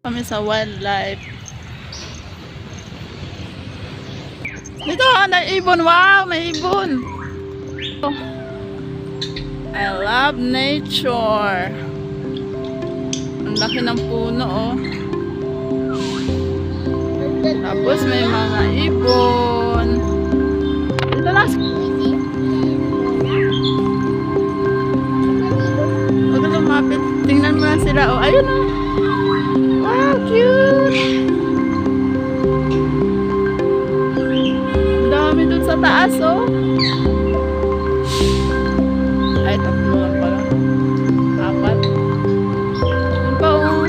Kami sa wildlife. Dito, may ibon. Wow, may ibon. I love nature. Ang laki ng puno, oh. Tapos may mga ibon. Dito na. Huwag na lumapit. Tingnan mo na sila, oh. Ayun, oh. Wow, cute! Ang dami dun sa taas, oh. Ay, tatlo lang pala. Apat. Dun pa, oh.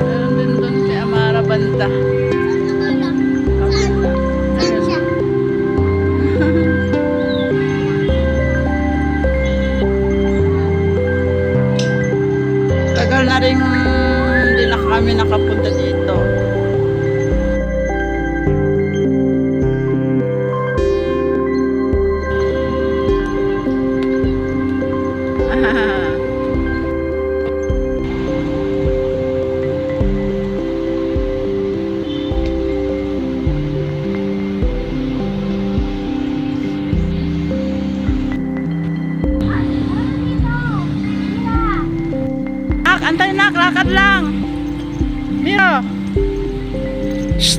Meron din dun kay Amara banda. Tagal na rin hindi na kami nakapunta dito. Antay na, lakad lang. Miro. Shh.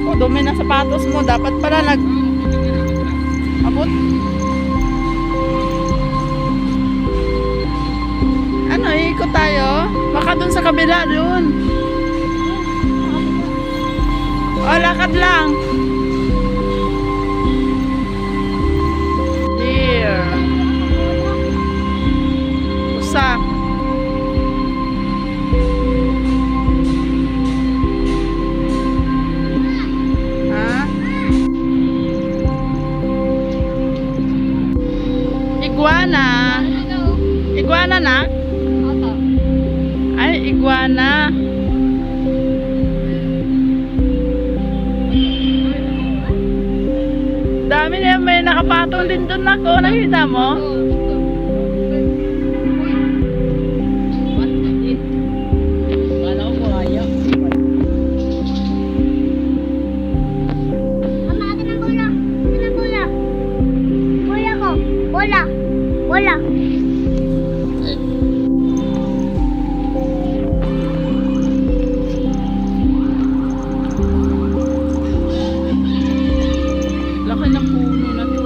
Oh, dumi na sapatos mo. Dapat pala abot. Ano, ikot tayo? Baka dun sa kabila, dun. Oh, lakad lang. Usa. Ha? Iguana. Iguana na? Ay, iguana. Dami na may nakapatong din doon ako. Nakita mo? Wala. Laki ng puno na to.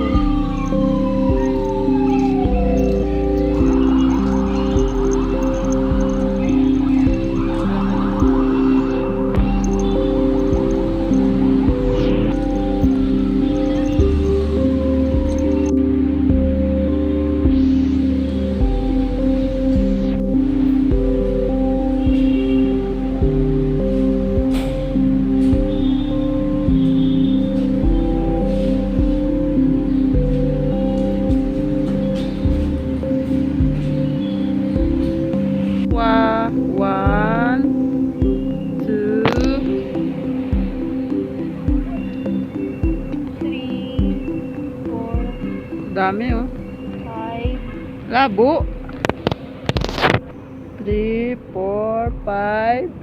One, two, 3, 4, dami, oh. 5. Labo. 3, 4, 5,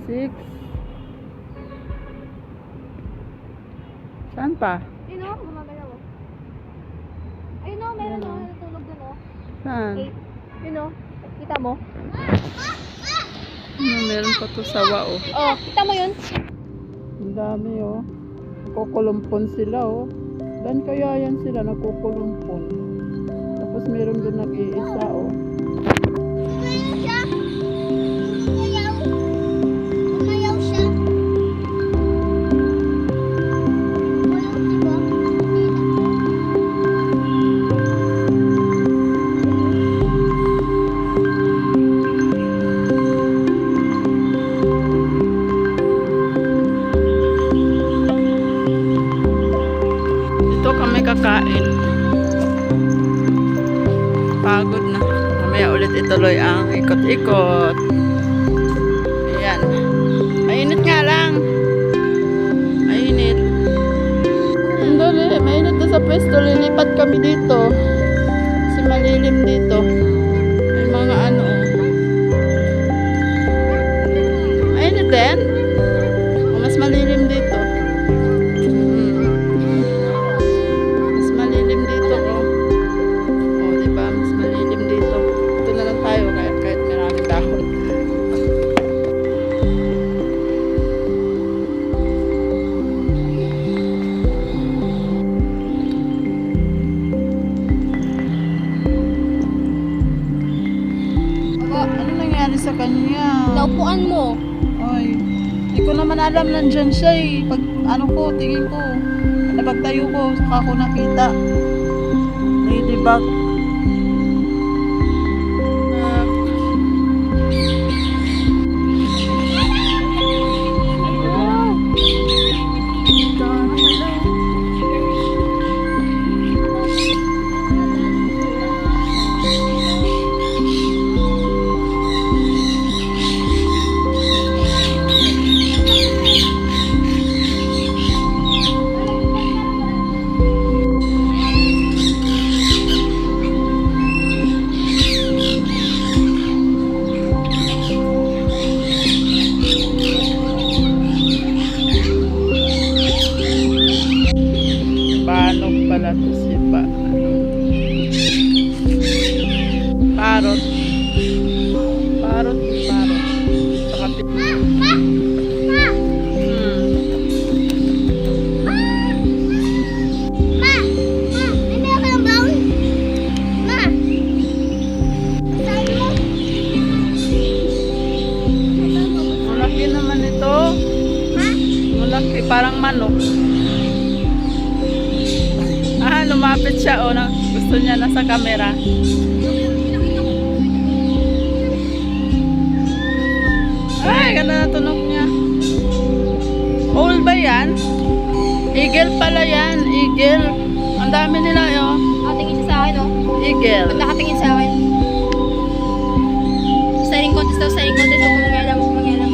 6. Saan pa? Ayun o, gumagalaw. Ayun o, meron o, natulog dun o. Saan? 8. Yun o, kita mo? Meron pa to sawa, oh. Oh, kita mo yun? Ang dami, oh. Nagkukulumpon sila, oh. Dan kaya yan sila, nagkukulumpon. Tapos meron doon nag-iisa, oh. Umayaw siya. Umayaw, diba? Dito kami kakain. Pagod na. Mamaya ulit ituloy ang ikot-ikot. Ayan. Mainit nga lang. Mainit. guys, lilipat kami dito. Kasi malilim dito. May mga ano. Ayun din. Mas malilim dito. Mas malilim dito. Oh, diba? Mas malilim dito. Ito na lang tayo kahit maraming dahon. Ano nangyari sa kanya? Naupuan mo. Ay, hindi ko naman alam nandyan siya eh. Pag ano ko, tingin ko. Napagtayo ko, saka ko nakita. Ladybug. Ah. Wow. Dami pala. Paano pala to si Parot. Parot. Saka malaki naman ito. Malaki, parang manok. Ah, lumapit siya. Oh, gusto niya nasa camera. Ay, ganda na tunog niya. Owl ba yan? Eagle pala yan. Eagle. Ang dami nila, oh. Nakatingin siya sa akin, oh. Eagle. Nakatingin sa akin. Staring contest daw, staring contest. Huwag mangyayala, huwag mangyayala.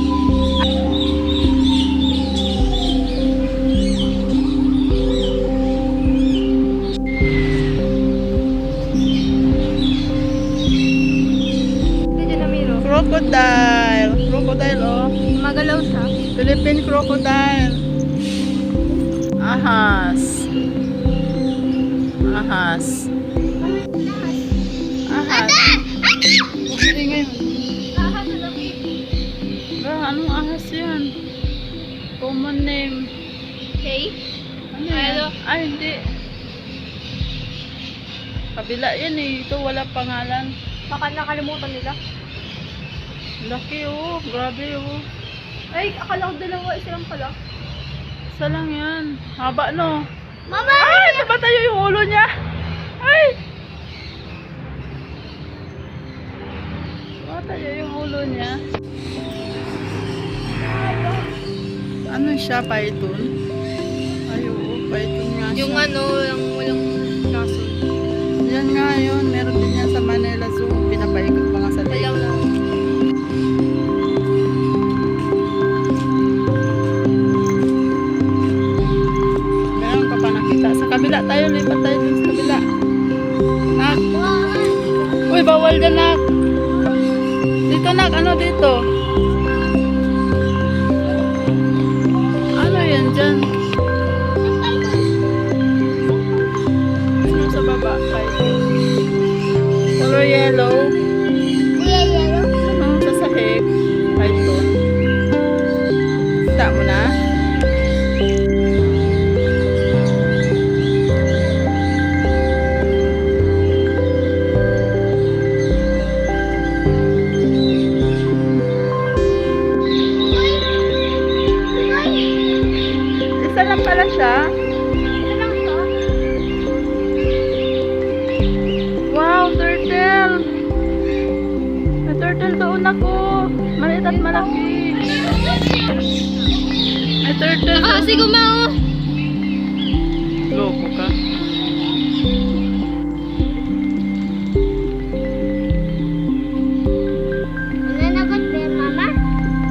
Hindi na miro. Crocodile. Crocodile, oh. Magalaw siya. Philippine crocodile. Ahas. Ahas. Ahas. Hindi ngayon. Anong ahas yan? Common name. Okay. Ano yan? Ay, hindi. Kabila yan eh. Ito wala pangalan. Baka nakalimutan nila. Laki oh. Grabe oh. Ay, akala ko dalawa. Isa lang pala. Isa lang yan. Haba no. Mama! Ay, napatayo yung ulo niya. Ay! Napatayo yung ulo niya. Ano siya? Python? Ay, oo. Python nga siya. Yung ano, yung walang kaso. Yan nga yun. Meron din yan sa Manila Zoo. Pinapaikot mga sa Ayaw lang. Meron ka pa nakita. Sa kabila tayo. Lipat tayo dun sa kabila. Nak. Uy, bawal dyan, Nak. Dito, Nak. Ano dito? Ano yan dyan? Ano sa baba? Color yellow. Ano sa sahig? Python. Kita mo na? Isa lang pala siya. Wow, turtle! May turtle doon ako. Maliit at malaki. May turtle. Nakasigaw mo! Loko ka. Nananagot ba yan, Mama?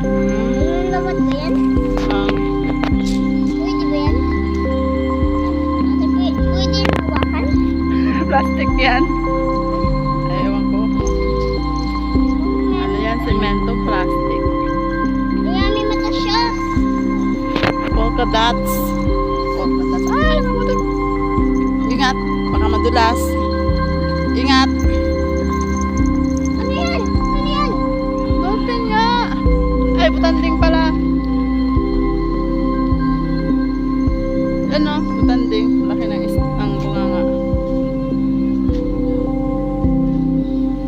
Nananagot ba yan? Pwede ba yan? Pwede ba sasakyan. Ay, ewan ko. Ano yan? Semento, plastic. Kaya may mata siya. Polka dots. Polka dots. Ay, mabuti. Ingat. Baka madulas. Ingat. Ano yan? Ano yan? Dolphin nga. Ay, butanding pala. Ano? Butanding. Laki ng ang bunganga.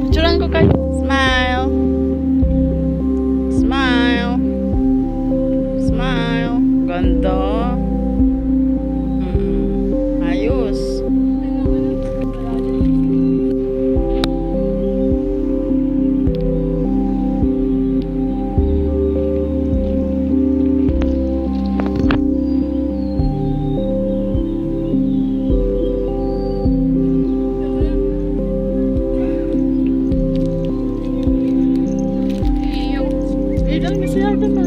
Picturean ko kayo. Smile. Smile. Smile. Ganda. Ayos. Dyan kasi ako na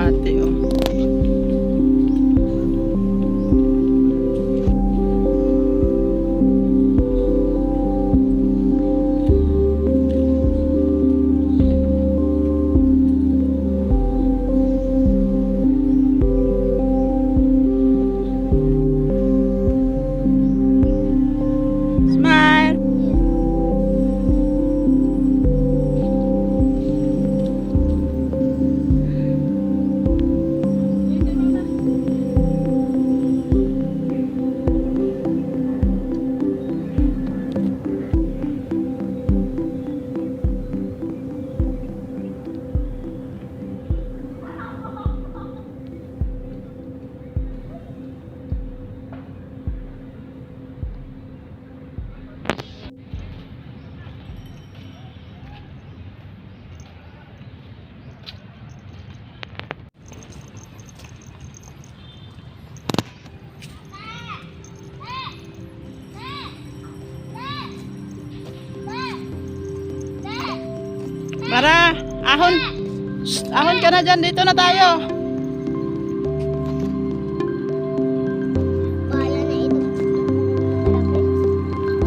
ate oh. Smile. Mara, ahon. Shh, ahon ka na dyan. Dito na tayo. Bahala na ito.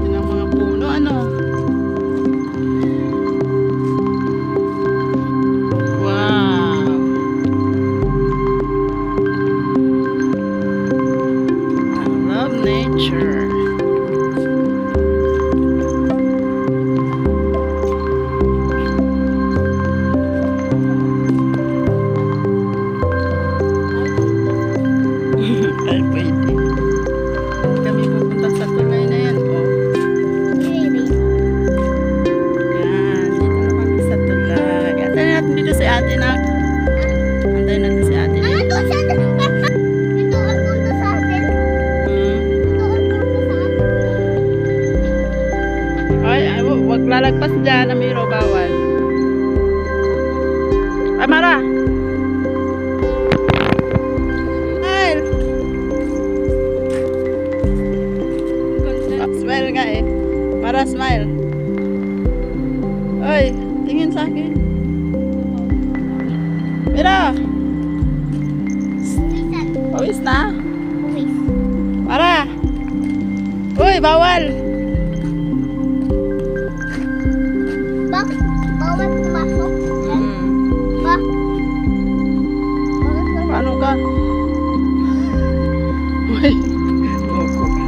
Yan ang mga puno. Ano? Wow. I love nature. Ay, pwede. Kami pupunta sa tulay na yan, oh. Really? Yan, dito na kami sa tulay. Antayin natin dito si ate na. Antayin natin si ate Ah, dito. doon sa atin. Ito ang punto sa atin. Hmm. Ito ang punto sa atin. Ay, wag lalagpas dyan, Amiro, bawal. Ay, Mara! Smile! Smile nga eh. Mara, smile. Oy, tingin sa akin. Mira! Lisan. Pawis na? Uwis. Mara! Uy, bawal! Bakit? Bawal pumasok? Hmm. Ba? Bakit ba? Paano ka? Uy, loko ka.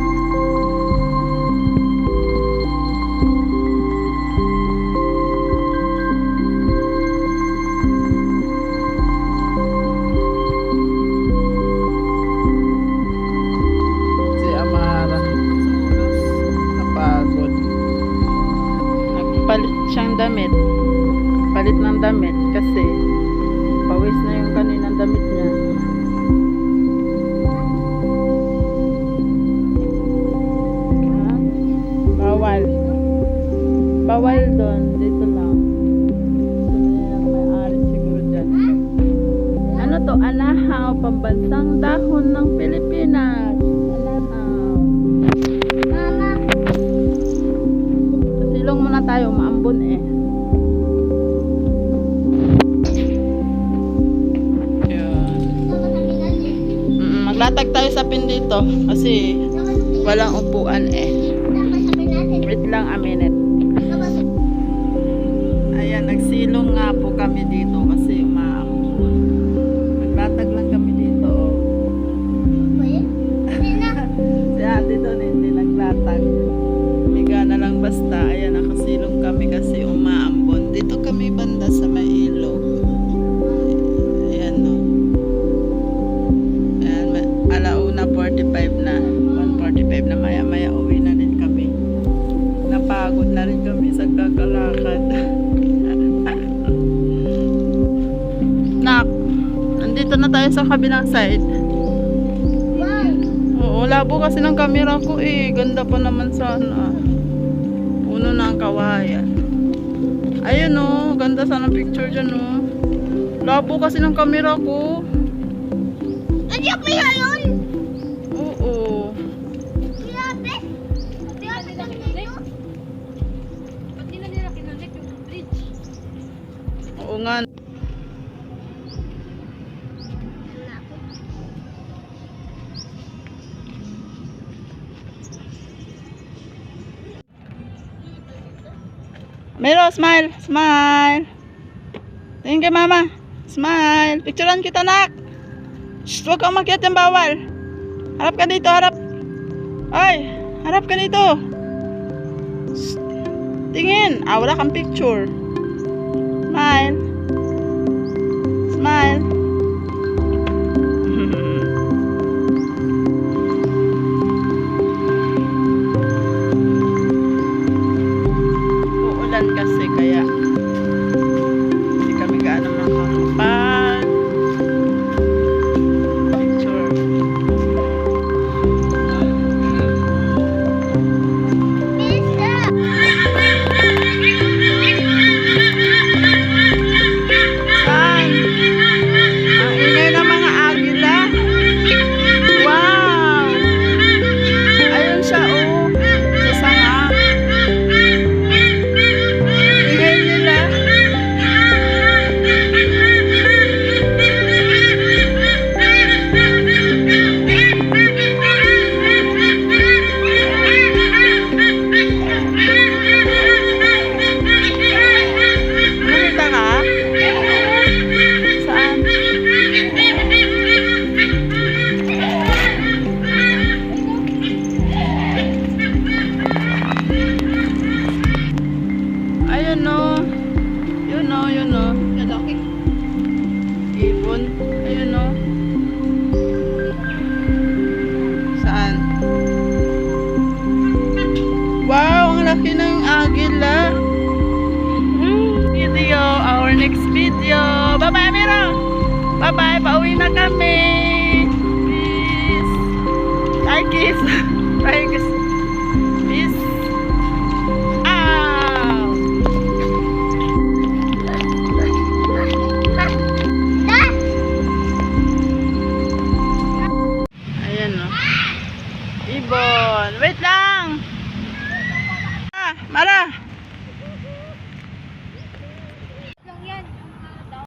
Si Amara. Napagod. Nagpalit siyang damit. Palit ng damit kasi pawis na yung kaninang damit niya. Ha? Bawal. Bawal doon. Dito lang. Dito na yung may-ari siguro dyan. Ano to? Anahaw. Pambansang dahon ng Pilipinas. Anahaw. Mama. Silong muna tayo. Maambon eh. sa pin dito kasi walang upuan eh. Sabi natin. Wait lang a minute. Ayan, nagsilong nga po kami dito kasi umaambon. Naglatag lang kami dito. Si ate doon hindi naglatag. Higa na lang basta. Ayan, nakasilong kami kasi umaambon. Dito kami banda sa may ilog. Ayan no. Ayan, alauna 45 na. 1:45 na maya-maya uwi na din kami. Napagod na rin kami sa kakalakad. Nak, nandito na tayo sa kabilang side. Oo, labo kasi ng camera ko eh. Ganda pa naman sana. Puno na ang kawayan. Ayun oh, ganda sana picture dyan oh. Labo kasi ng camera ko. Nandiyan pa yun! Oo. Grabe! Grabe kami dito. Ba't di na nila kinonect yung bridge? Oo nga. Mero, smile. Smile. Tingin kay mama. Smile. Picturean kita, nak. Shh, huwag kang umakyat yung bawal. Harap ka dito, harap. Ay, harap ka dito. Shh. Tingin. Ah, wala kang picture. Smile. Smile. Uulan kasi kaya hindi kami gaano makakapag picture. Saan? Ang ingay ng mga agila. Wow! Ayun siya oh. Sa sanga. Ingay nila. Nakita ka? Saan? Ayun no. Yun no, yun no. Lalaki. Ibon. Ayun no. Saan? Wow, ang laki ng agila. Video, our next video. Bye-bye, Miro. Bye-bye, pauwi na kami. Peace. Ay, kiss. Ay, kiss.